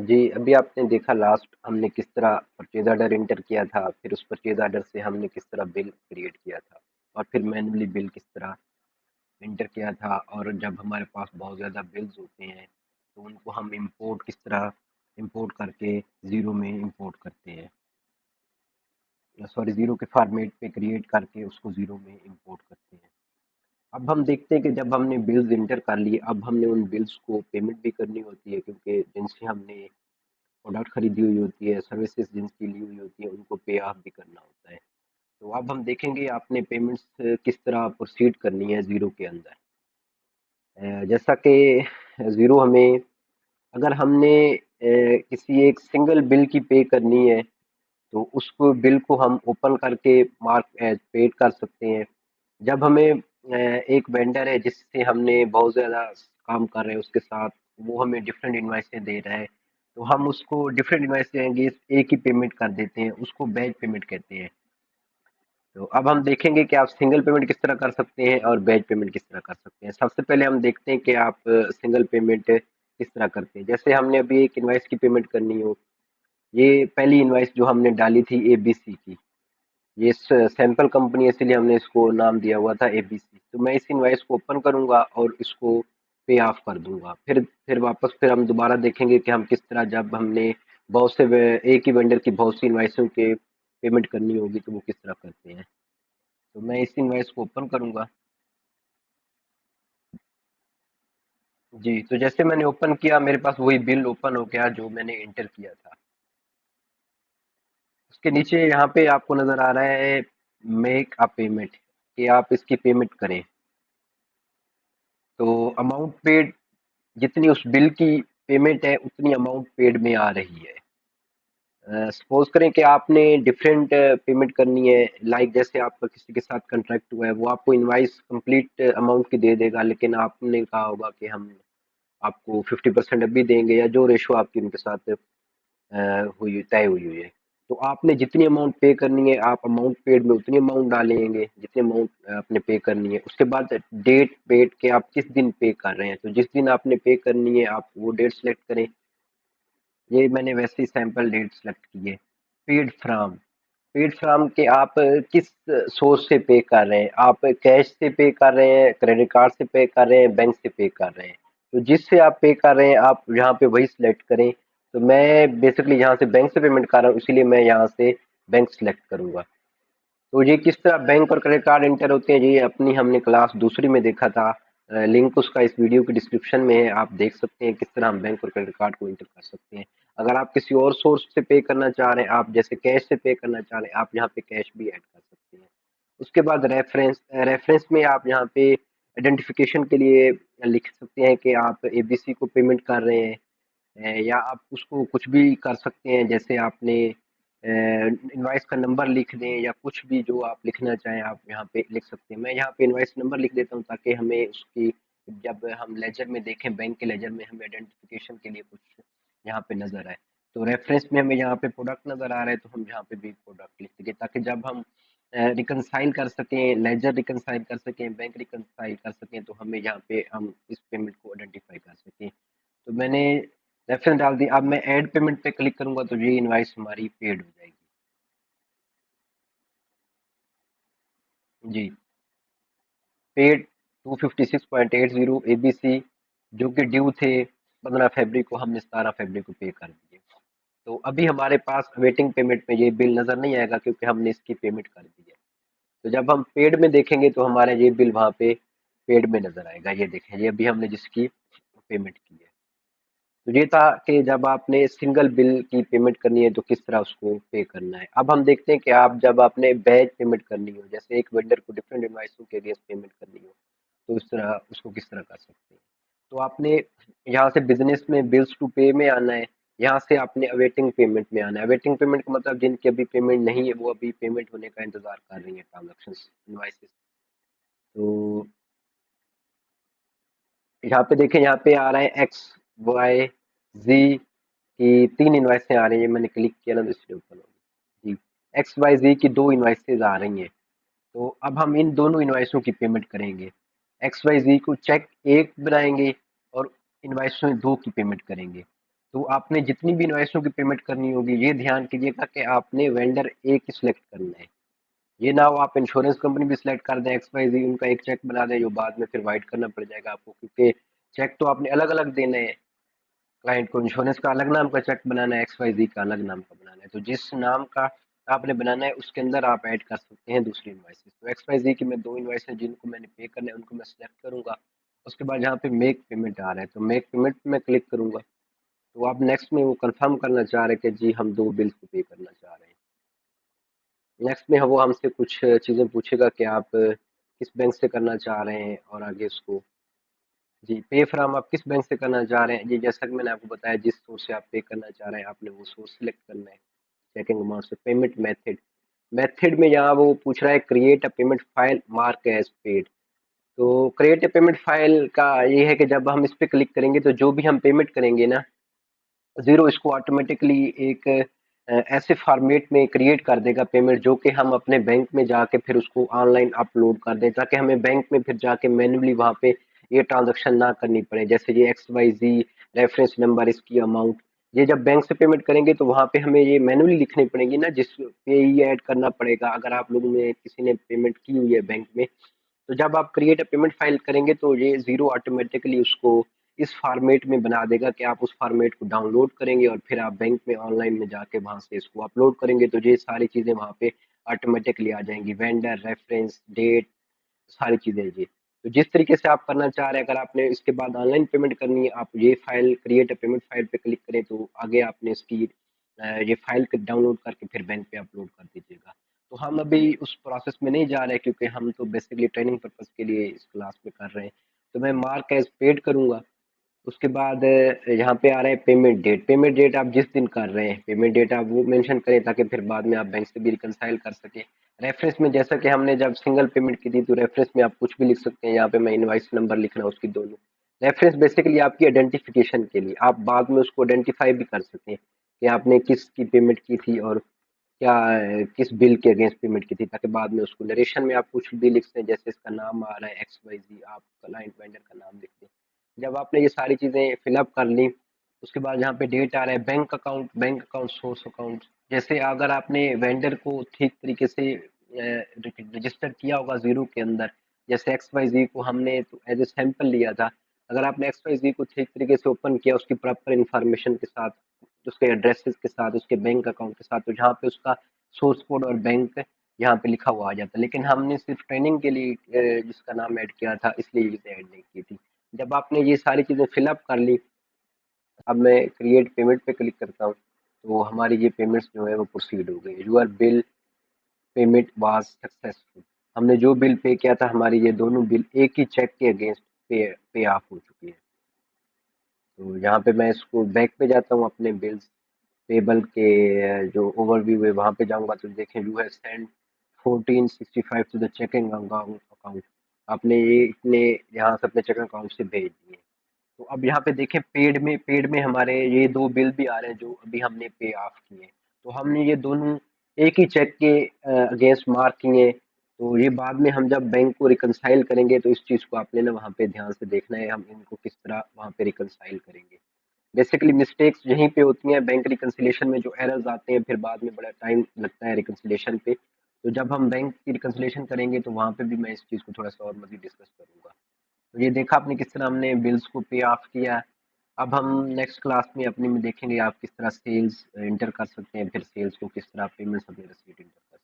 जी, अभी आपने देखा लास्ट हमने किस तरह परचेज़ ऑर्डर एंटर किया था, फिर उस परचेज़ ऑर्डर से हमने किस तरह बिल क्रिएट किया था और फिर मैन्युअली बिल किस तरह एंटर किया था। और जब हमारे पास बहुत ज़्यादा बिल्स होते हैं, तो उनको हम इंपोर्ट किस तरह इंपोर्ट करके ज़ीरो में इंपोर्ट करते हैं, सॉरी ज़ीरो के फॉर्मेट पे क्रिएट करके उसको ज़ीरो में इंपोर्ट करते हैं। अब हम देखते हैं कि जब हमने बिल्स एंटर कर लिए, अब हमने उन बिल्स को पेमेंट भी करनी होती है, क्योंकि जिनसे हमने प्रोडक्ट खरीदी हुई होती है, सर्विसेज जिनकी ली हुई होती है, उनको पे ऑफ भी करना होता है। तो अब हम देखेंगे आपने पेमेंट्स किस तरह प्रोसीड करनी है ज़ीरो के अंदर। जैसा कि ज़ीरो हमें, अगर हमने किसी एक सिंगल बिल की पे करनी है, तो उसको बिल को हम ओपन करके मार्क एज पेड कर सकते हैं। जब हमें एक वेंडर है जिससे हमने बहुत ज़्यादा काम कर रहे हैं उसके साथ, वो हमें डिफरेंट इनवॉइसें दे रहा है, तो हम उसको डिफरेंट इनवॉइस देंगे, एक ही पेमेंट कर देते हैं, उसको बैच पेमेंट कहते हैं। तो अब हम देखेंगे कि आप सिंगल पेमेंट किस तरह कर सकते हैं और बैच पेमेंट किस तरह कर सकते हैं। सबसे पहले हम देखते हैं कि आप सिंगल पेमेंट किस तरह करते हैं। जैसे हमने अभी एक इनवॉइस की पेमेंट करनी हो, ये पहली इनवॉइस जो हमने डाली थी एबीसी की, ये सैंपल कंपनी है, इसलिए हमने इसको नाम दिया हुआ था एबीसी। तो मैं इस इनवॉइस को ओपन करूंगा और इसको पे ऑफ कर दूंगा। फिर वापस फिर हम दोबारा देखेंगे कि हम किस तरह, जब हमने बहुत से एक ही वेंडर की बहुत सी इनवॉइसों के पेमेंट करनी होगी तो वो किस तरह करते हैं। तो मैं इस इनवॉइस को ओपन करूंगा। जी, तो जैसे मैंने ओपन किया, मेरे पास वही बिल ओपन हो गया जो मैंने एंटर किया था। उसके नीचे यहाँ पे आपको नजर आ रहा है मेक अ पेमेंट, कि आप इसकी पेमेंट करें। तो अमाउंट पेड, जितनी उस बिल की पेमेंट है उतनी अमाउंट पेड में आ रही है। सपोज करें कि आपने डिफरेंट पेमेंट करनी है, लाइक जैसे आपका किसी के साथ कॉन्ट्रैक्ट हुआ है, वो आपको इनवाइस कंप्लीट अमाउंट की दे देगा, लेकिन आपने कहा होगा कि हम आपको 50% अभी देंगे, या जो रेशो आपकी उनके साथ हुई तय हुई हुई है। तो आपने जितनी अमाउंट पे करनी है, आप अमाउंट पेड में उतनी अमाउंट डालेंगे जितनी अमाउंट आपने पे करनी है। उसके बाद डेट पेड के आप किस दिन पे कर रहे हैं, तो जिस दिन आपने पे करनी है आप वो डेट सेलेक्ट करें। ये मैंने वैसे ही सैंपल डेट सेलेक्ट की है। पेड फ्राम के आप किस सोर्स से पे कर रहे हैं, आप कैश से पे कर रहे हैं, क्रेडिट कार्ड से पे कर रहे हैं, बैंक से पे कर रहे हैं। तो जिससे आप पे कर रहे हैं आप यहाँ पे वही सिलेक्ट करें। तो मैं बेसिकली यहाँ से बैंक से पेमेंट कर रहा हूँ, इसीलिए मैं यहाँ से बैंक सिलेक्ट करूंगा। तो ये किस तरह बैंक और क्रेडिट कार्ड एंटर होते हैं, ये अपनी हमने क्लास दूसरी में देखा था। लिंक उसका इस वीडियो के डिस्क्रिप्शन में है, आप देख सकते हैं किस तरह हम बैंक और क्रेडिट कार्ड को एंटर कर सकते हैं। अगर आप किसी और सोर्स से पे करना चाह रहे हैं, आप जैसे कैश से पे करना चाह रहे हैं, आप यहाँ पे कैश भी ऐड कर सकते हैं। उसके बाद रेफरेंस में आप यहाँ पे आइडेंटिफिकेशन के लिए लिख सकते हैं कि आप एबीसी को पेमेंट कर रहे हैं। या आप उसको कुछ भी कर सकते हैं, जैसे आपने इनवाइस का नंबर लिख दें, या कुछ भी जो आप लिखना चाहें आप यहाँ पे लिख सकते हैं। मैं यहाँ पे इनवाइस नंबर लिख देता हूँ, ताकि हमें उसकी, जब हम लेजर में देखें, बैंक के लेजर में, हमें आइडेंटिफिकेशन के लिए कुछ यहाँ पे नजर आए। तो रेफरेंस में हमें यहाँ पे प्रोडक्ट नजर आ रहा है, तो हम यहाँ पे भी प्रोडक्ट लिख देंगे, ताकि जब हम रिकनसाइल कर सकें, लेजर रिकनसाइल कर सकें, बैंक रिकनसाइल कर सकें, तो हमें यहाँ पे हम इस पेमेंट को आइडेंटिफाई कर सकें। तो मैंने रेफरेंस डाल दी। अब मैं ऐड पेमेंट पे क्लिक करूंगा तो ये इनवाइस हमारी पेड हो जाएगी। जी, पेड 256.80 एबीसी, जो कि ड्यू थे 15 फरवरी को, हमने 17 फरवरी को पे कर दिए। तो अभी हमारे पास वेटिंग पेमेंट में ये बिल नजर नहीं आएगा, क्योंकि हमने इसकी पेमेंट कर दी है। तो जब हम पेड में देखेंगे तो हमारा ये बिल वहां पे पेड में नजर आएगा। ये देखें, ये अभी हमने जिसकी पेमेंट की है। तो ये था कि जब आपने सिंगल बिल की पेमेंट करनी है तो किस तरह उसको पे करना है। अब हम देखते हैं कि आप जब आपने बैच पेमेंट करनी हो, जैसे एक वेंडर को डिफरेंट इनवॉइसों के अगेंस्ट पेमेंट करनी हो, तो इस तरह उसको किस तरह कर सकते हैं। तो आपने यहाँ से बिजनेस में बिल्स टू पे में आना है, यहाँ से आपने अवेटिंग पेमेंट में आना है। अवेटिंग पेमेंट का मतलब जिनकी अभी पेमेंट नहीं है, वो अभी पेमेंट होने का इंतजार कर रही है, ट्रांजेक्शन इनवाइसेस। तो यहाँ पे देखें, यहाँ पे आ रहा है एक्स वाई जी की 3 इनवाइसें आ रही हैं। मैंने क्लिक किया ना तो इसलिए ओपन होगी। जी, एक्स वाई जी की 2 इनवाइसेज आ रही हैं। तो अब हम इन दोनों इनवाइसों की पेमेंट करेंगे। एक्स वाई जी को चेक एक बनाएंगे और इनवाइस में 2 की पेमेंट करेंगे। तो आपने जितनी भी इनवॉइसों की पेमेंट करनी होगी, ये ध्यान कीजिएगा कि आपने वेंडर ए की सिलेक्ट करना है। ये ना हो आप इंश्योरेंस कंपनी भी सिलेक्ट कर दें, एक्स वाई जी, उनका एक चेक बना दें जो बाद में फिर वाइट करना पड़ जाएगा आपको, क्योंकि चेक तो आपने अलग अलग देने हैं। क्लाइंट को इंश्योरेंस का अलग नाम का चेक बनाना है, एक्स वाई जी का अलग नाम का बनाना है। तो जिस नाम का आपने बनाना है उसके अंदर आप ऐड कर सकते हैं दूसरी इनवाइसेस। तो एक्स वाई जी की मैं दो इनवाइस हैं जिनको मैंने पे करना है, उनको मैं सिलेक्ट करूंगा। उसके बाद यहाँ पे मेक पेमेंट आ रहा है, तो मेक पेमेंट में क्लिक करूंगा। तो आप नेक्स्ट में वो कंफर्म करना चाह रहे हैं कि जी हम दो बिल्स को पे करना चाह रहे हैं। नेक्स्ट में वो हमसे कुछ चीज़ें पूछेगा कि आप किस बैंक से करना चाह रहे हैं, और आगे उसको जी पे फ्रॉम आप किस बैंक से करना चाह रहे हैं। जी जैसा कि मैंने आपको बताया, जिस सोर्स से आप पे करना चाह रहे हैं आपने वो सोर्स सिलेक्ट करना है। चेकिंग अमाउंट से पेमेंट मेथड, मेथड में यहाँ वो पूछ रहा है create a payment file mark as paid. तो क्रिएट अ पेमेंट फाइल का ये है कि जब हम इस पे क्लिक करेंगे तो जो भी हम पेमेंट करेंगे ना, ज़ीरो इसको ऑटोमेटिकली एक ऐसे फॉर्मेट में क्रिएट कर देगा पेमेंट, जो कि हम अपने बैंक में जाके फिर उसको ऑनलाइन अपलोड कर दें, ताकि हमें बैंक में फिर जाके मैन्युअली वहाँ पे ये ट्रांजैक्शन ना करनी पड़े। जैसे ये एक्स वाई जी रेफरेंस नंबर, इसकी अमाउंट, ये जब बैंक से पेमेंट करेंगे तो वहाँ पे हमें ये मैन्युअली लिखनी पड़ेगी ना, जिस पे ये ऐड करना पड़ेगा अगर आप लोगों ने किसी ने पेमेंट की हुई है बैंक में। तो जब आप क्रिएट अ पेमेंट फाइल करेंगे तो ये ज़ीरो ऑटोमेटिकली उसको इस फॉर्मेट में बना देगा कि आप उस फॉर्मेट को डाउनलोड करेंगे और फिर आप बैंक में ऑनलाइन में जाके वहां से इसको अपलोड करेंगे, तो ये सारी चीज़ें वहां पे ऑटोमेटिकली आ जाएंगी, वेंडर रेफरेंस डेट, सारी चीज़ें जी। तो जिस तरीके से आप करना चाह रहे हैं, अगर आपने इसके बाद ऑनलाइन पेमेंट करनी है, आप ये file create a payment file पे क्लिक करें तो आगे आपने इसकी ये फाइल डाउनलोड करके फिर बैंक पे अपलोड कर दीजिएगा। तो हम अभी उस प्रोसेस में नहीं जा रहे क्योंकि हम तो बेसिकली ट्रेनिंग पर्पज के लिए इस क्लास में कर रहे हैं। तो मैं मार्क एज पेड करूंगा। उसके बाद यहाँ पे आ रहा है पेमेंट डेट। पेमेंट डेट आप जिस दिन कर रहे हैं पेमेंट डेट आप वो मेंशन करें, ताकि फिर बाद में आप बैंक से भी रिकनसाइल कर सके। रेफरेंस में जैसा कि हमने जब सिंगल पेमेंट की थी, तो रेफरेंस में आप कुछ भी लिख सकते हैं। यहाँ पे मैं इनवाइस नंबर लिखना उसकी दोनों। रेफरेंस बेसिकली आपकी आइडेंटिफिकेशन के लिए, आप बाद में उसको आइडेंटिफाई भी कर सकें कि आपने किसकी पेमेंट की थी और क्या किस बिल के अगेंस्ट पेमेंट की थी, ताकि बाद में उसको नरेशन में आप कुछ भी लिख दें, जैसे इसका नाम आ रहा है एक्स वाई जी, आप क्लाइंट वेंडर का नाम लिख दें। जब आपने ये सारी चीज़ें फिलअप कर ली, उसके बाद यहाँ पे डेट आ रहा है, बैंक अकाउंट सोर्स अकाउंट। जैसे अगर आपने वेंडर को ठीक तरीके से रजिस्टर किया होगा जीरो के अंदर, जैसे एक्स वाई जी को हमने तो एज ए सैंपल लिया था। अगर आपने एक्स वाई जी को ठीक तरीके से ओपन किया उसकी प्रॉपर इंफॉर्मेशन के साथ, उसके एड्रेसेस के साथ, उसके बैंक अकाउंट के साथ, तो जहाँ पे उसका सोर्स कोड और बैंक यहाँ पे लिखा हुआ आ जाता है। लेकिन हमने सिर्फ ट्रेनिंग के लिए जिसका नाम ऐड किया था, इसलिए ये ऐड नहीं की थी। जब आपने ये सारी चीज़ें फिलअप कर ली, अब मैं क्रिएट पेमेंट पे क्लिक करता हूँ, तो हमारी ये पेमेंट्स जो है वो प्रोसीड हो गई। Your bill payment was successful. हमने जो बिल पे किया था, हमारी ये दोनों बिल एक ही चेक के अगेंस्ट पे ऑफ हो चुकी है। तो यहाँ पे मैं इसको बैक पे जाता हूँ, अपने बिल्स पेबल के जो ओवरव्यू है वहाँ पे जाऊँगा, तो देखें you have send 1465 to the checking account. आपने ये इतने यहाँ से अपने चेकिंग अकाउंट से भेज दिए। तो अब यहाँ पे देखें पेड में हमारे ये दो बिल भी आ रहे हैं जो अभी हमने पे ऑफ किए। तो हमने ये दोनों एक ही चेक के अगेंस्ट मार्क किए। तो ये बाद में हम जब बैंक को रिकनसाइल करेंगे तो इस चीज़ को आपने ना वहाँ पे ध्यान से देखना है, हम इनको किस तरह वहाँ पे रिकनसाइल करेंगे। बेसिकली मिस्टेक्स यहीं पे होती हैं बैंक रिकंसिलिएशन में, जो एरर्स आते हैं फिर बाद में बड़ा टाइम लगता है रिकंसिलिएशन पे। तो जब हम बैंक की रिकंसिलिएशन करेंगे तो वहाँ पे भी मैं इस चीज़ को थोड़ा सा और मज़ीद डिस्कस करूँगा। तो ये देखा आपने किस तरह हमने बिल्स को पे ऑफ किया। अब हम नेक्स्ट क्लास में अपने में देखेंगे आप किस तरह सेल्स इंटर कर सकते हैं, फिर सेल्स को किस तरह पेमेंट्स अपने रिसीट इंटर कर सकते हैं।